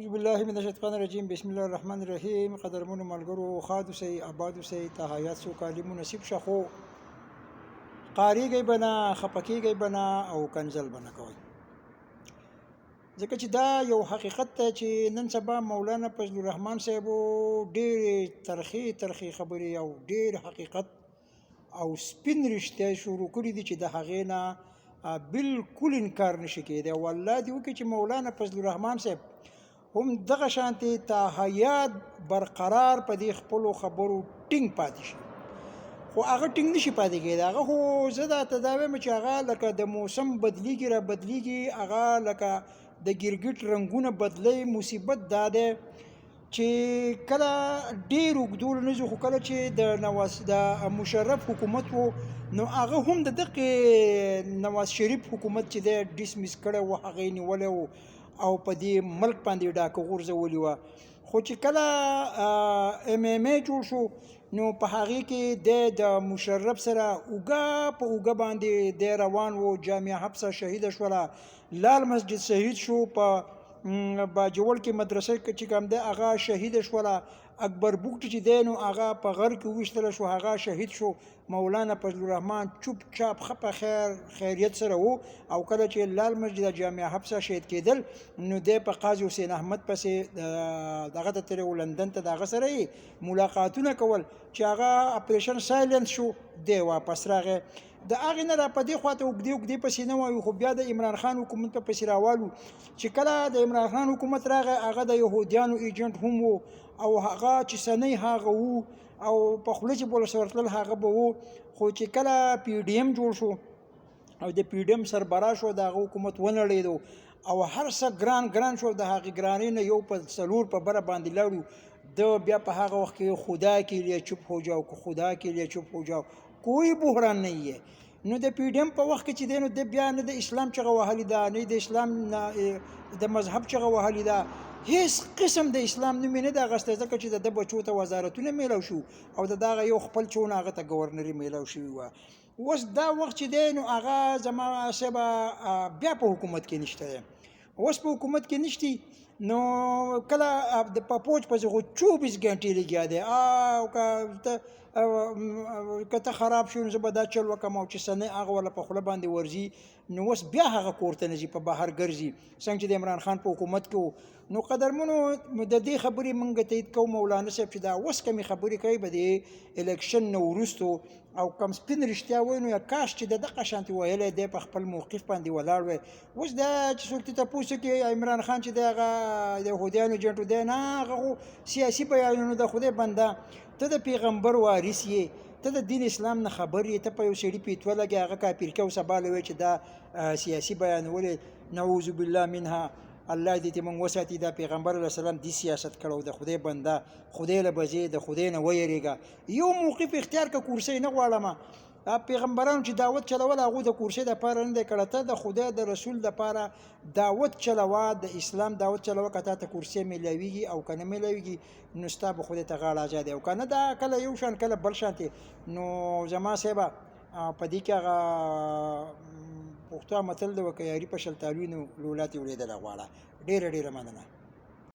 اعوذ بالله من الشیطان الرجیم بسم الله الرحمن الرحیم. قدرمنو ملګرو ښاد اوسئ اباد اوسئ تحیات سوکالي مو نصیب شه خو قاریږئ به نه خفه کیږئ به نه او کنځل به نه کوئ ځکه چې دا یو حقیقت دی چې نن سبا مولانا فضل الرحمن صاحبو ډېرې ترخې خبرې او ډېر حقیقت او سپین رښتیا شروع کړي دي چې د هغې نه بالکل انکار نشي کېدی او الله دې وکړي چې مولانا فضل الرحمن صاحب هم دغه شانتي تا حیات برقرار په دې خپلو خبرو ټینګ پاتې شي خو هغه ټینګ نشي پاتې کېدی هغه خو زه درته دا وایم چې هغه لکه د موسم بدلیږي را بدلیږي هغه لکه د ګرګټ رنګونه بدلی مصیبت دا دی چې کله ډېر اوږدول نه ځو خو کله چې د مشرف حکومت و نو هغه هم د دغې نواز شریف حکومت چې دی ډسمس کړی و هغې نیولی و او په دې ملک باندې ډاکه غورځولې وه خو چې کله ام ام ای جوړ شو نو په هغې کې د مشرف سره اوږه په اوږه باندې دی روان و جامعه حفصه شهیده شوله لال مسجد شهید شو په باجوړ کې مدرسه چې کوم دی هغه شهیده شوله اکبر بوګټي چې دی نو هغه په غر کې وویشتله شو هغه شهید شو مولانا فضل الرحمن چوپ چاپ ښه په خیریت سره و او کله چې لال مسجد جامعه حفصه شهید کېدل نو دی په قاضي حسین احمد پسې دغه ته تللی و لندن ته د هغه سره یې ملاقاتونه کول چې هغه اپریشن سایلنس شو دی واپس راغی د هغې نه را په دې خواته اوږدې پسې نه وایو خو بیا د عمران خان حکومت په پسې راوالو چې کله د عمران خان حکومت راغی هغه د یهودیانو ایجنټ هم و او هغه چې سنۍ هغه و او په خوله چې بوله ورتلل هغه به و خو چې کله پی ډي ایم جوړ شو او د پی ډي ایم سربراه شو د هغه حکومت ونړېدو او هر څه ګران شو د هغې ګرانۍ نه یو په څلور په بره باندې لاړو د بیا په هغه وخت کې خدا کے لیے چپ ہو جاؤ کو خدا کے لیے چپ ہو جاؤ کوئی بحران نہیں ہے نو د پی ډي ایم په وخت کې چې دی نو د بیا نه د اسلام چغه وهلې ده نه د اسلام د مذهب چغه وهلې ده هیڅ قسم د اسلام نوم یې نه ده اخیستی ځکه چې د ده بچو ته وزارتونه میلاو شو او د دغه یو خپل چونه هغه ته ګورنري میلاو شوي وه اوس دا وخت چې دی نو هغه زما صاحبه بیا په حکومت کې نشته دی اوس په حکومت کې نشتي نو کله د په پوج پسې خو 24 ګنټې لګیا دی او که ته خراب شو نو زه به دا چل وکړم او چې سنۍ هغه وله په خوله باندې ورځي نو اوس بیا هغه کور ته نه ځي په بهر ګرځي څنګه چې د عمران خان په حکومت کې نو قدرمنو د دې خبرې موږ تایید کوو مولانا صاحب چې دا اوس کمې خبرې کوي به د الیکشن نه وروستو او کم سپین رښتیا وایي نو کاش چې د دغه شانتې ویلی دی په خپل موقف باندې ولاړ وی اوس دا چې څوک ته تپوس وکړي عمران خان چې دی هغه د یهودیانو ایجنټ دی نه هغه خو سیاسي بیانونه د خدای بنده ته د پیغمبر وارث یې ته د دین اسلام نه خبر یې ته په یو سړي پیتوه لګې هغه کافر کې او سبا له وایي چې دا سیاسي بیانولې نعوذ بالله منها الله دې موږ وساتي دا پیغمبر علیه السلام دې سیاست کړو د خدای بنده خدای له بځې د خدای نه ویریږه یو موقف اختیار که کورسۍ نه غواړمه پیغمبرانو چې دعوت چلول هغوی د کورسۍ دپاره نه دی کړی ته د خدای د رسول دپاره دعوت چلوه د اسلام دعوت چلوه که تا ته کورسۍ میلاویږي او که نه میلاویږي نو ستا به خدای ته غاړه ازادې او که نه دا کله یو شان کله بل شانتې نو زما صاحبه په دې کې هغه پښتو متل دی که یاري په شلتالوي نو لولا تې وړېدله غواړه ډېره مننه